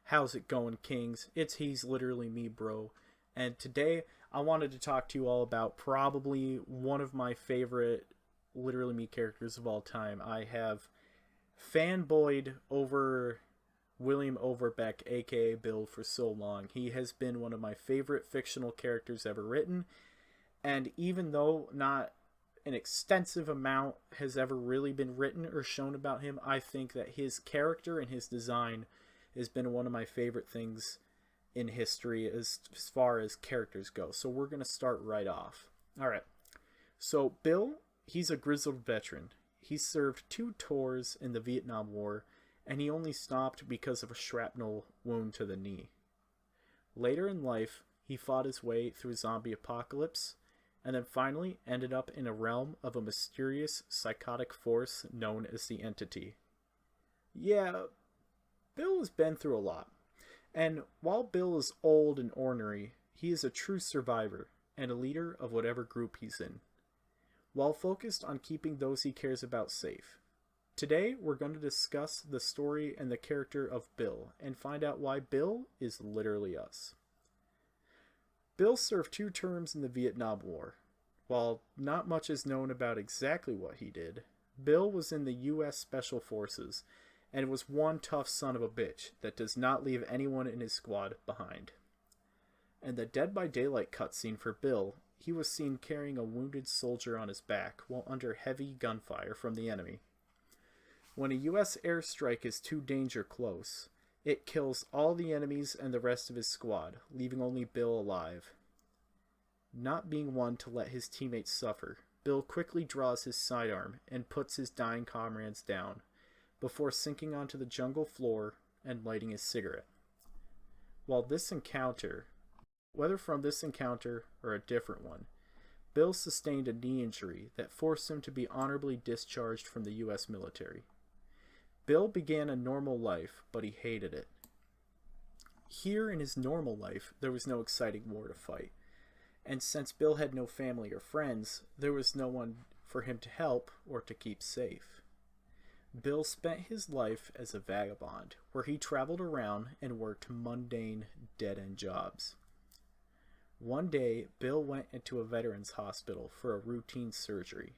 How's it going, Kings? He's literally me, bro. And today I wanted to talk to you all about probably one of my favorite literally me characters of all time. I have fanboyed over William Overbeck, aka Bill, for so long. He has been one of my favorite fictional characters ever written, and even though not an extensive amount has ever really been written or shown about him, I think that his character and his design has been one of my favorite things in history as far as characters go. So we're going to start right off. All right. So Bill, he's a grizzled veteran. He served 2 tours in the Vietnam War, and he only stopped because of a shrapnel wound to the knee. Later in life, he fought his way through a zombie apocalypse, and then finally ended up in a realm of a mysterious psychotic force known as the Entity. Yeah, Bill has been through a lot, and while Bill is old and ornery, he is a true survivor and a leader of whatever group he's in, while focused on keeping those he cares about safe. Today, we're going to discuss the story and the character of Bill, and find out why Bill is literally us. Bill served 2 terms in the Vietnam War. While not much is known about exactly what he did, Bill was in the U.S. Special Forces, and was one tough son of a bitch that does not leave anyone in his squad behind. In the Dead by Daylight cutscene for Bill, he was seen carrying a wounded soldier on his back while under heavy gunfire from the enemy. When a U.S. airstrike is too danger close, it kills all the enemies and the rest of his squad, leaving only Bill alive. Not being one to let his teammates suffer, Bill quickly draws his sidearm and puts his dying comrades down, before sinking onto the jungle floor and lighting his cigarette. Whether from this encounter or a different one, Bill sustained a knee injury that forced him to be honorably discharged from the U.S. military. Bill began a normal life, but he hated it. Here in his normal life, there was no exciting war to fight, and since Bill had no family or friends, there was no one for him to help or to keep safe. Bill spent his life as a vagabond, where he traveled around and worked mundane, dead-end jobs. One day, Bill went into a veterans hospital for a routine surgery.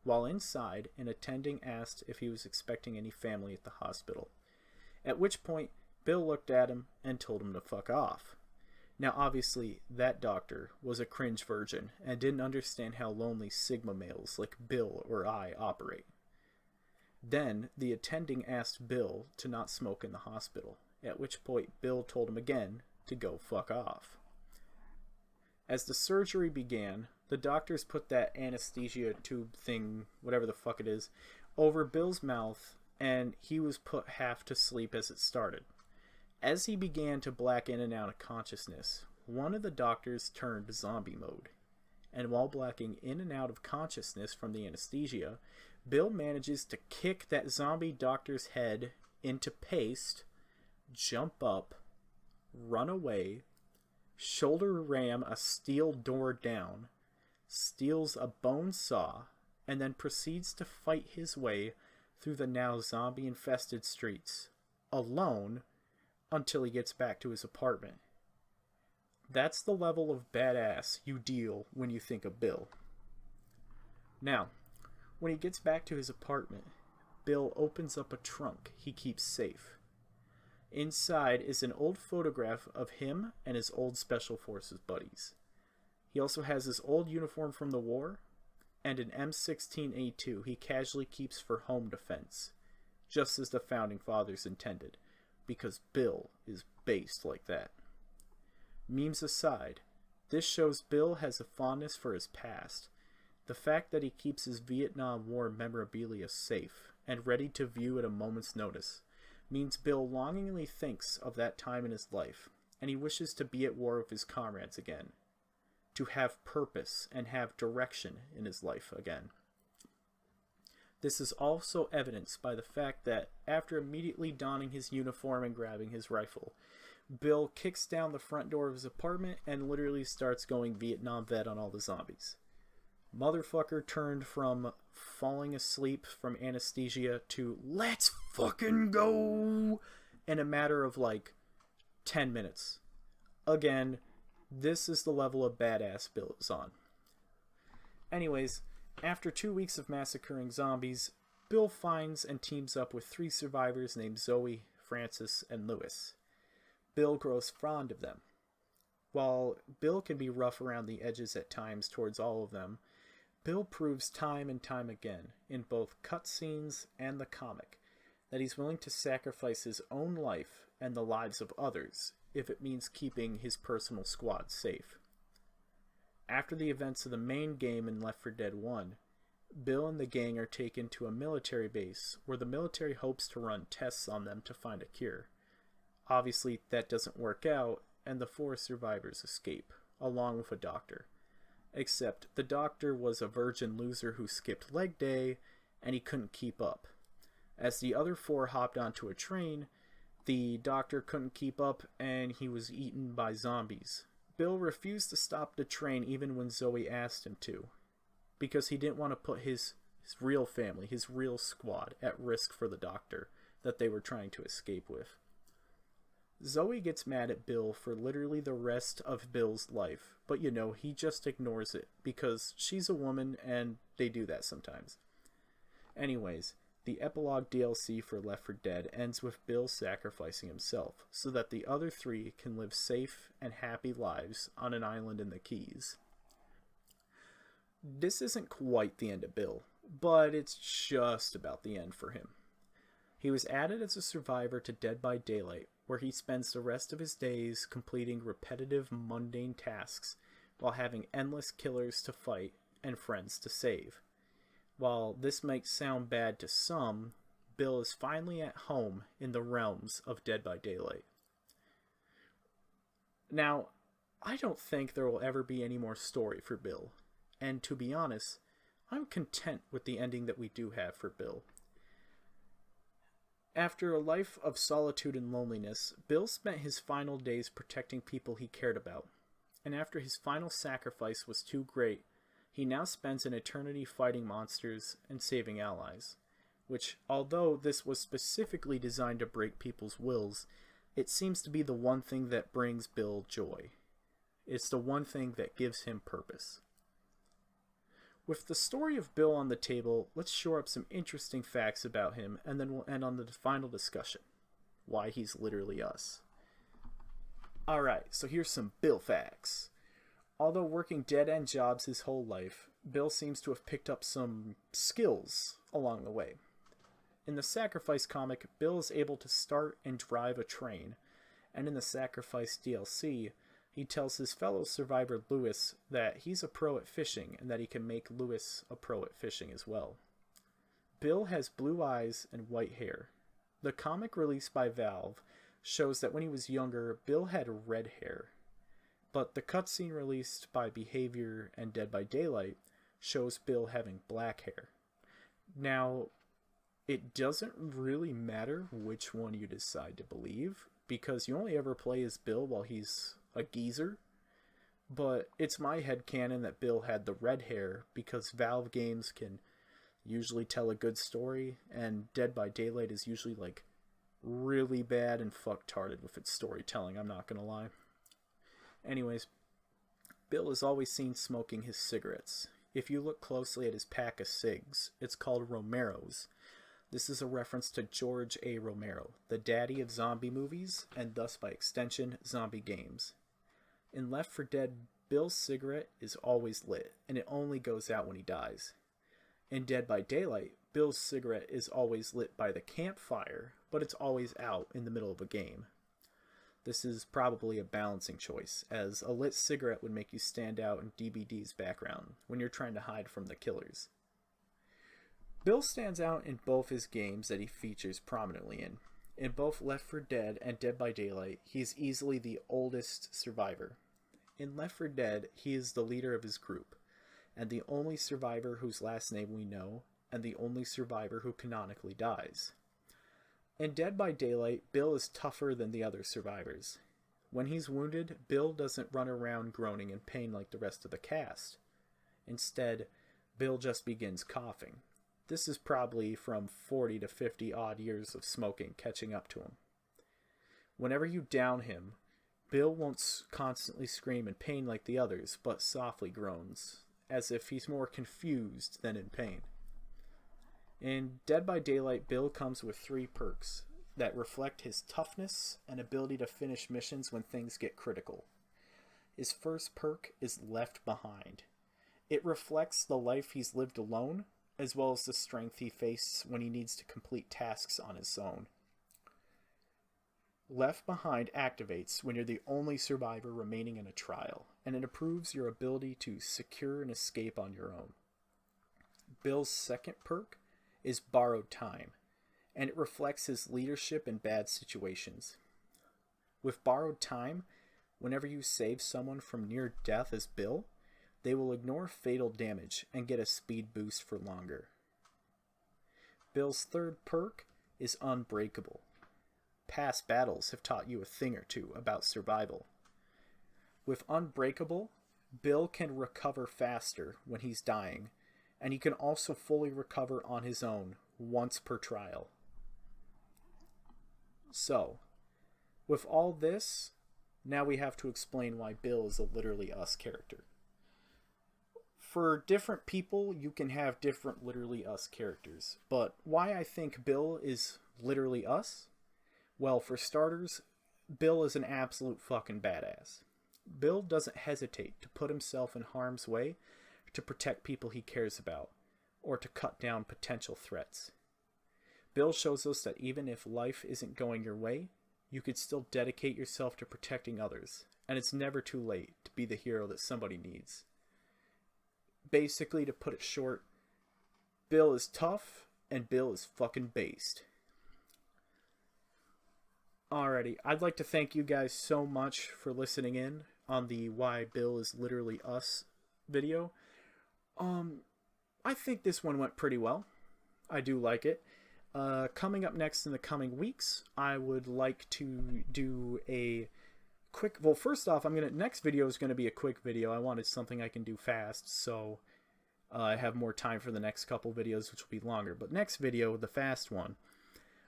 While inside, an attending asked if he was expecting any family at the hospital, at which point Bill looked at him and told him to fuck off. Now obviously, that doctor was a cringe virgin and didn't understand how lonely Sigma males like Bill or I operate. Then, the attending asked Bill to not smoke in the hospital, at which point Bill told him again to go fuck off. As the surgery began, the doctors put that anesthesia tube thing, whatever the fuck it is, over Bill's mouth, and he was put half to sleep as it started. As he began to black in and out of consciousness, one of the doctors turned zombie mode, and while blacking in and out of consciousness from the anesthesia, Bill manages to kick that zombie doctor's head into paste, jump up, run away, shoulder ram a steel door down, steals a bone saw, and then proceeds to fight his way through the now zombie-infested streets, alone, until he gets back to his apartment. That's the level of badass you deal when you think of Bill. Now, when he gets back to his apartment, Bill opens up a trunk he keeps safe. Inside is an old photograph of him and his old Special Forces buddies. He also has his old uniform from the war, and an M16A2 he casually keeps for home defense, just as the Founding Fathers intended, because Bill is based like that. Memes aside, this shows Bill has a fondness for his past. The fact that he keeps his Vietnam War memorabilia safe and ready to view at a moment's notice means Bill longingly thinks of that time in his life, and he wishes to be at war with his comrades again, to have purpose and have direction in his life again. This is also evidenced by the fact that, after immediately donning his uniform and grabbing his rifle, Bill kicks down the front door of his apartment and literally starts going Vietnam vet on all the zombies. Motherfucker turned from falling asleep from anesthesia to let's fucking go in a matter of like 10 minutes. Again, this is the level of badass Bill is on. Anyways, after 2 weeks of massacring zombies, Bill finds and teams up with 3 survivors named Zoe, Francis, and Lewis. Bill grows fond of them. While Bill can be rough around the edges at times towards all of them, Bill proves time and time again, in both cutscenes and the comic, that he's willing to sacrifice his own life and the lives of others if it means keeping his personal squad safe. After the events of the main game in Left 4 Dead 1, Bill and the gang are taken to a military base where the military hopes to run tests on them to find a cure. Obviously, that doesn't work out, and the 4 survivors escape, along with a doctor. Except the doctor was a virgin loser who skipped leg day, and he couldn't keep up. As the other 4 hopped onto a train, the doctor couldn't keep up, and he was eaten by zombies. Bill refused to stop the train even when Zoe asked him to, because he didn't want to put his real family, his real squad, at risk for the doctor that they were trying to escape with. Zoe gets mad at Bill for literally the rest of Bill's life, but he just ignores it because she's a woman and they do that sometimes. Anyways, the epilogue DLC for Left 4 Dead ends with Bill sacrificing himself so that the other 3 can live safe and happy lives on an island in the Keys. This isn't quite the end of Bill, but it's just about the end for him. He was added as a survivor to Dead by Daylight, where he spends the rest of his days completing repetitive, mundane tasks while having endless killers to fight and friends to save. While this might sound bad to some, Bill is finally at home in the realms of Dead by Daylight. Now, I don't think there will ever be any more story for Bill, and to be honest, I'm content with the ending that we do have for Bill. After a life of solitude and loneliness, Bill spent his final days protecting people he cared about, and after his final sacrifice was too great, he now spends an eternity fighting monsters and saving allies, which, although this was specifically designed to break people's wills, it seems to be the one thing that brings Bill joy. It's the one thing that gives him purpose. With the story of Bill on the table, let's shore up some interesting facts about him, and then we'll end on the final discussion. Why he's literally us. Alright, so here's some Bill facts. Although working dead-end jobs his whole life, Bill seems to have picked up some skills along the way. In the Sacrifice comic, Bill is able to start and drive a train, and in the Sacrifice DLC, he tells his fellow survivor Lewis that he's a pro at fishing and that he can make Lewis a pro at fishing as well. Bill has blue eyes and white hair. The comic released by Valve shows that when he was younger, Bill had red hair. But the cutscene released by Behavior and Dead by Daylight shows Bill having black hair. Now, it doesn't really matter which one you decide to believe, because you only ever play as Bill while he's a geezer, but it's my headcanon that Bill had the red hair because Valve games can usually tell a good story, and Dead by Daylight is usually like really bad and fucktarded with its storytelling, I'm not gonna lie. Anyways, Bill is always seen smoking his cigarettes. If you look closely at his pack of cigs, it's called Romero's. This is a reference to George A. Romero, the daddy of zombie movies, and thus by extension, zombie games. In Left 4 Dead, Bill's cigarette is always lit, and it only goes out when he dies. In Dead by Daylight, Bill's cigarette is always lit by the campfire, but it's always out in the middle of a game. This is probably a balancing choice, as a lit cigarette would make you stand out in DBD's background when you're trying to hide from the killers. Bill stands out in both his games that he features prominently in. In both Left 4 Dead and Dead by Daylight, he is easily the oldest survivor. In Left 4 Dead, he is the leader of his group, and the only survivor whose last name we know, and the only survivor who canonically dies. In Dead by Daylight, Bill is tougher than the other survivors. When he's wounded, Bill doesn't run around groaning in pain like the rest of the cast. Instead, Bill just begins coughing. This is probably from 40 to 50 odd years of smoking catching up to him. Whenever you down him, Bill won't constantly scream in pain like the others, but softly groans, as if he's more confused than in pain. In Dead by Daylight, Bill comes with 3 perks that reflect his toughness and ability to finish missions when things get critical. His first perk is Left Behind. It reflects the life he's lived alone, as well as the strength he faces when he needs to complete tasks on his own. Left Behind activates when you're the only survivor remaining in a trial, and it improves your ability to secure an escape on your own. Bill's second perk is Borrowed Time, and it reflects his leadership in bad situations. With Borrowed Time, whenever you save someone from near death as Bill, they will ignore fatal damage and get a speed boost for longer. Bill's third perk is Unbreakable. Past battles have taught you a thing or two about survival. With Unbreakable, Bill can recover faster when he's dying, and he can also fully recover on his own once per trial. So, with all this, now we have to explain why Bill is a Literally Us character. For different people, you can have different Literally Us characters, but why I think Bill is Literally Us? Well, for starters, Bill is an absolute fucking badass. Bill doesn't hesitate to put himself in harm's way to protect people he cares about, or to cut down potential threats. Bill shows us that even if life isn't going your way, you could still dedicate yourself to protecting others, and it's never too late to be the hero that somebody needs. Basically, to put it short, Bill is tough, and Bill is fucking based. Alrighty, I'd like to thank you guys so much for listening in on the Why Bill is Literally Us video. I think this one went pretty well. I do like it. Coming up next in the coming weeks, I would like to do a quick... Well, first off, next video is going to be a quick video. I wanted something I can do fast, so I have more time for the next couple videos, which will be longer. But next video, the fast one,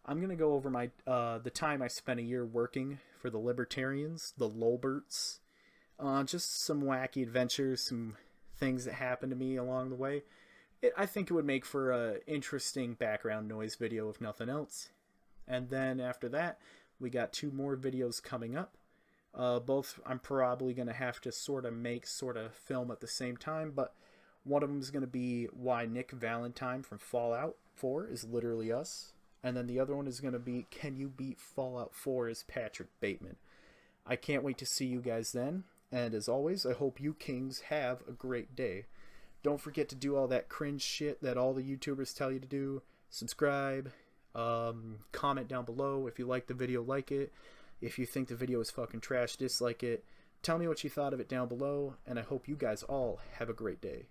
I'm going to go over my the time I spent a year working for the Libertarians, the Lolberts. Just some wacky adventures, some things that happened to me along the way. I think it would make for an interesting background noise video, if nothing else. And then after that, we got 2 more videos coming up. Both I'm probably going to have to sort of film at the same time, but one of them is going to be why Nick Valentine from Fallout 4 is Literally Us. And then the other one is going to be, can you beat Fallout 4 as Patrick Bateman? I can't wait to see you guys then. And as always, I hope you kings have a great day. Don't forget to do all that cringe shit that all the YouTubers tell you to do. Subscribe. Comment down below if you like the video, like it. If you think the video is fucking trash, dislike it. Tell me what you thought of it down below. And I hope you guys all have a great day.